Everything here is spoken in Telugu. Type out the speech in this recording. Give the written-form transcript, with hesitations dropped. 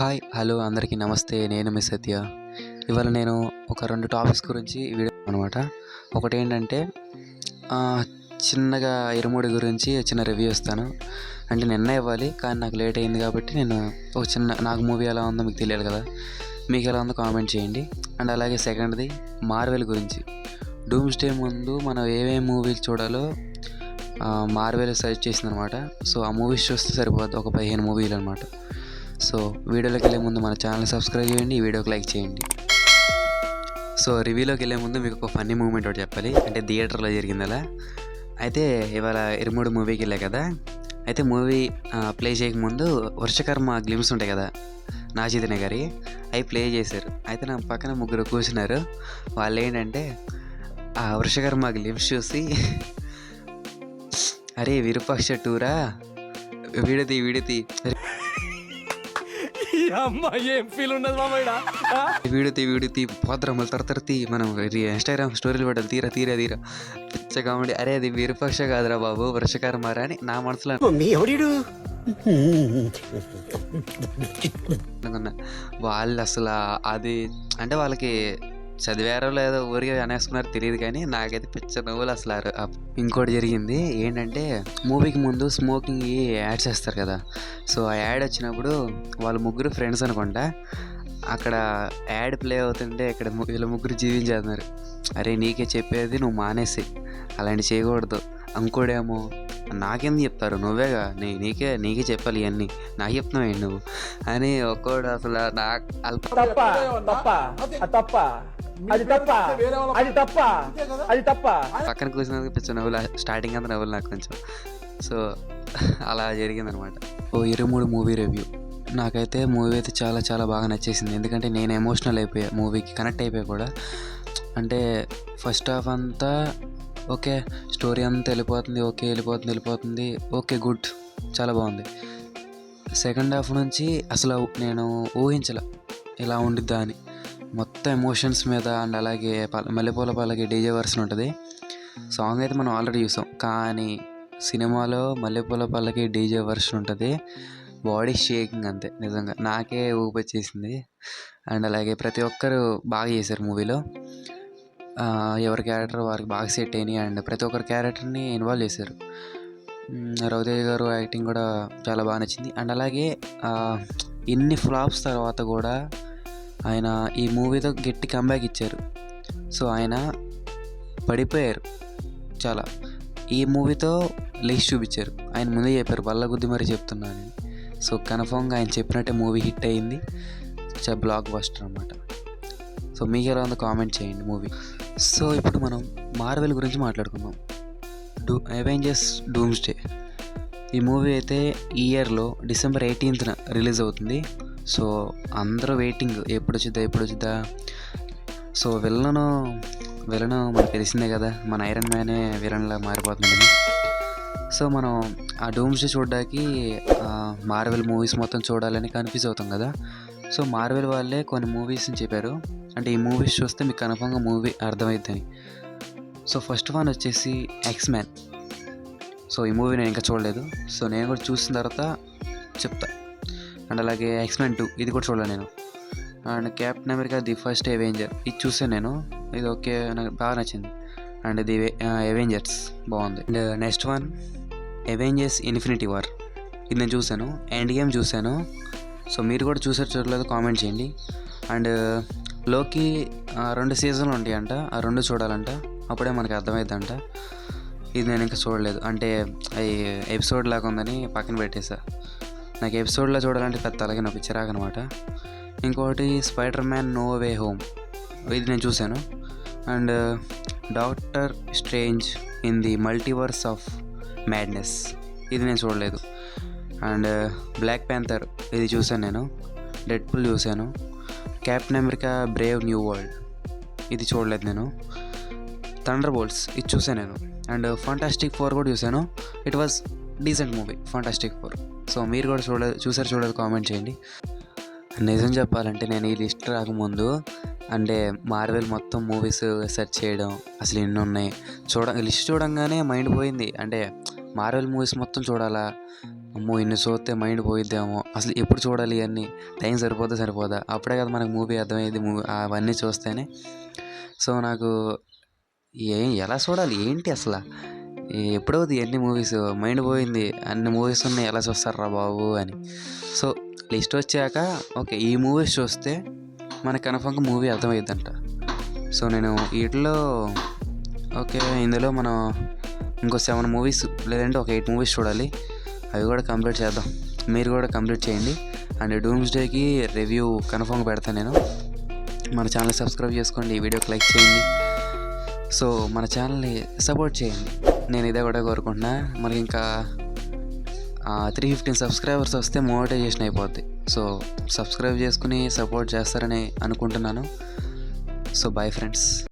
హాయ్ హలో అందరికీ నమస్తే. నేను మీ సత్య. ఇవాళ నేను ఒక 2 టాపిక్స్ గురించి వీడియో అనమాట. ఒకటేంటంటే చిన్నగా 'ఇరుముడి' గురించి చిన్న రివ్యూ ఇస్తాను. అంటే నిన్నే ఇవ్వాలి కానీ నాకు లేట్ అయింది కాబట్టి నేను ఒక చిన్న నాకు మూవీ ఎలా ఉందో మీకు తెలియాలి కదా, మీకు ఎలా ఉందో కామెంట్ చేయండి. అండ్ అలాగే సెకండ్ది మార్వెల్ గురించి. డూమ్స్డే ముందు మనం ఏమేమి మూవీలు చూడాలో మార్వెల్ సజెస్ట్ చేసిందనమాట. సో ఆ మూవీస్ చూస్తే సరిపోద్ది, ఒక 15 మూవీలు అనమాట. సో వీడియోలోకి వెళ్ళే ముందు మన ఛానల్ సబ్స్క్రైబ్ చేయండి, ఈ వీడియోకి లైక్ చేయండి. సో రివ్యూలోకి వెళ్ళే ముందు మీకు ఒక ఫన్నీ మూమెంట్ ఒకటి చెప్పాలి, అంటే థియేటర్లో జరిగింది అలా. అయితే ఇవాళ 'ఇరుముడి' మూవీకి వెళ్ళా కదా. అయితే మూవీ ప్లే చేయకముందు వర్షకర్మ గ్లిమ్స్ ఉంటాయి కదా, నాగచైతన్య గారి, అవి ప్లే చేశారు. అయితే నా పక్కన ముగ్గురు కూర్చున్నారు. వాళ్ళు ఏంటంటే ఆ వర్షకర్మ గ్లిమ్స్ చూసి అరే విరూపాక్ష టూరా, వీడియో ఏం ఫీల్ ఉన్నది వీడియో తీ పోద్రమ్మలు తరతీ మనం ఇన్స్టాగ్రామ్ స్టోరీలు పెట్టాలి, తీరా పిచ్చ కామెడీ. అరే అది విరూపాక్ష కాదురా బాబు, వర్షకర్మారా అని నా మనసులో అనుకున్నా. వాళ్ళు అసలు అది అంటే వాళ్ళకి చదివారో లేదో ఊరికే అనేసుకున్నారో తెలియదు కానీ నాకైతే పిచ్చ నవ్వులు అసలు. ఇంకోటి జరిగింది ఏంటంటే, మూవీకి ముందు స్మోకింగ్ యాడ్స్ వేస్తారు కదా. సో ఆ యాడ్ వచ్చినప్పుడు వాళ్ళ ముగ్గురు ఫ్రెండ్స్ అనుకుంటా, అక్కడ యాడ్ ప్లే అవుతుంటే ఇక్కడ వీళ్ళ ముగ్గురు జీవించేస్తున్నారు. అరే నీకే చెప్పేది, నువ్వు మానేసి అలాంటి చేయకూడదు. ఇంకోడేమో నాకెందుకు చెప్తారు, నువ్వేగా నీకే చెప్పాలి ఇవన్నీ, నాకు చెప్తున్నావు నువ్వు అని ఒక్కోడు అసలు పక్కన కూర్చున్నందుకు పిచ్చ నవ్వులు, స్టార్టింగ్ అంతా నవ్వులు నాకు కొంచెం. సో అలా జరిగిందనమాట. 'ఇరుముడి' మూవీ రివ్యూ. నాకైతే మూవీ అయితే చాలా చాలా బాగా నచ్చేసింది. ఎందుకంటే నేను ఎమోషనల్ అయిపోయా, మూవీకి కనెక్ట్ అయిపోయా కూడా. అంటే ఫస్ట్ హాఫ్ అంతా ఓకే, స్టోరీ అంతా వెళ్ళిపోతుంది, ఓకే గుడ్, చాలా బాగుంది. సెకండ్ హాఫ్ నుంచి అసలు నేను ఊహించలే ఇలా ఉండిద్దా అని. మొత్తం ఎమోషన్స్ మీద. అండ్ అలాగే మల్లెపూల పల్లకి డీజే వర్షన్ ఉంటుంది. సాంగ్ అయితే మనం ఆల్రెడీ చూసాం, కానీ సినిమాలో మల్లెపూల పల్లకి డీజే వర్షన్ ఉంటుంది. బాడీ షేకింగ్ అంతే, నిజంగా నాకే ఊపొచ్చేసింది. అండ్ అలాగే ప్రతి ఒక్కరు బాగా చేశారు మూవీలో. ఎవరి క్యారెక్టర్ వారికి బాగా సెట్ అయినాయి. అండ్ ప్రతి ఒక్కరి క్యారెక్టర్ని ఇన్వాల్వ్ చేశారు. రవితేజ గారు యాక్టింగ్ కూడా చాలా బాగా నచ్చింది. అండ్ అలాగే ఇన్ని ఫ్లాప్స్ తర్వాత కూడా ఆయన ఈ మూవీతో గట్టి కంబ్యాక్ ఇచ్చారు. సో ఆయన పడిపోయారు చాలా, ఈ మూవీతో లేచి చూపించారు. ఆయన ముందే చెప్పారు, బల్ల గుద్ది మరీ చెప్తున్నాను. సో కన్ఫామ్గా ఆయన చెప్పినట్టే మూవీ హిట్ అయ్యింది, బ్లాక్ బస్టర్ అన్నమాట. సో మీకు ఎలా ఉందో కామెంట్ చేయండి మూవీ. సో ఇప్పుడు మనం మార్వెల్ గురించి మాట్లాడుకుందాం. Avengers doomsday. ఈ మూవీ అయితే ఈ ఇయర్లో December 18th రిలీజ్ అవుతుంది. సో అందరూ వెయిటింగ్, ఎప్పుడు వచ్చిద్దా. సో విలను మనకు తెలిసిందే కదా, మన ఐరన్ మ్యానే విలన్లా మారిపోతుందని. సో మనం ఆ డూమ్స్డే చూడడానికి మార్వెల్ మూవీస్ మొత్తం చూడాలని కన్ఫ్యూజ్ అవుతాం కదా. సో మార్వెల్ వాళ్ళే కొన్ని మూవీస్ని చెప్పారు, అంటే ఈ మూవీస్ చూస్తే మీకు కన్ఫర్మ్గా మూవీ అర్థమవుతుందని. సో ఫస్ట్ వన్ వచ్చేసి X-Men. సో ఈ మూవీ నేను ఇంకా చూడలేదు, సో నేను కూడా చూసిన తర్వాత చెప్తా. అండ్ అలాగే X-Men 2, ఇది కూడా చూడలేదు నేను. And captain America the first Avenger, ఇది చూసాను నేను, ఇది ఓకే, నాకు బాగా నచ్చింది. అండ్ ది అవెంజర్స్ బాగుంది. And next one Avengers infinity war, ఇది నేను చూశాను. ఎండ్ గేమ్ చూశాను. సో మీరు కూడా చూడలేదు కామెంట్ చేయండి. అండ్ లోకి 2 సీజన్లు ఉంటాయంట, ఆ 2 చూడాలంట, అప్పుడే మనకి అర్థమవుతుందంట. ఇది నేను ఇంకా చూడలేదు, అంటే అవి ఎపిసోడ్ లాగా ఉందని పక్కన పెట్టేసా. నాకు ఎపిసోడ్లో చూడాలంటే పెద్ద అలాగే నాకు చిరాకు అనమాట. ఇంకోటి స్పైడర్-మ్యాన్ నో వే హోమ్, ఇది నేను చూశాను. And doctor strange in the multiverse of madness, ఇది నేను చూడలేదు. అండ్ బ్లాక్ ప్యాంథర్, ఇది చూశాను నేను. డెడ్పూల్ చూశాను. Captain America Brave new world, ఇది చూడలేదు నేను. థండర్ బోల్ట్స్, ఇది చూసాను నేను. అండ్ ఫాంటాస్టిక్ ఫోర్ కూడా చూశాను. It was decent movie fantastic four. So మీరు కూడా చూడలేదు కామెంట్ చేయండి. నిజం చెప్పాలంటే నేను ఈ లిస్ట్ రాకముందు అంటే మార్వెల్ మొత్తం మూవీస్ సెర్చ్ చేయడం, అసలు ఎన్ని ఉన్నాయి లిస్ట్ చూడంగానే మైండ్ పోయింది. అంటే మార్వెల్ మూవీస్ మొత్తం చూడాలా, అమ్మో ఇన్ని చూస్తే మైండ్ పోయిద్దేమో, అసలు ఎప్పుడు చూడాలి ఇవన్నీ, టైం సరిపోదా, అప్పుడే కదా మనకు మూవీ అర్థమయ్యేది, అవన్నీ చూస్తేనే. సో నాకు ఎలా చూడాలి ఏంటి అసలు, ఎప్పుడవుతుంది ఎన్ని మూవీస్, మైండ్ పోయింది, అన్ని మూవీస్ ఉన్నాయి ఎలా చూస్తారా బాబు అని. సో లిస్ట్ వచ్చాక ఓకే ఈ మూవీస్ చూస్తే మనకు కన్ఫర్మ్గా మూవీ అర్థమవుద్దంట. సో నేను వీటిలో ఓకే ఇందులో మనం ఇంకో 7 మూవీస్ లేదంటే ఒక 8 మూవీస్ చూడాలి, అవి కూడా కంప్లీట్ చేద్దాం. మీరు కూడా కంప్లీట్ చేయండి. అండ్ డూమ్స్డేకి రివ్యూ కన్ఫర్మ్గా పెడతాను నేను. మన ఛానల్ సబ్స్క్రైబ్ చేసుకోండి, ఈ వీడియోకి లైక్ చేయండి. సో మన ఛానల్ని సపోర్ట్ చేయండి, నేను ఇదే కూడా కోరుకుంటున్నా. మనకి ఇంకా 315 సబ్స్క్రైబర్స్ వస్తే మోటివేషన్ అయిపోద్ది. సో సబ్స్క్రైబ్ చేసుకుని సపోర్ట్ చేస్తారని అనుకుంటున్నాను. So bye friends.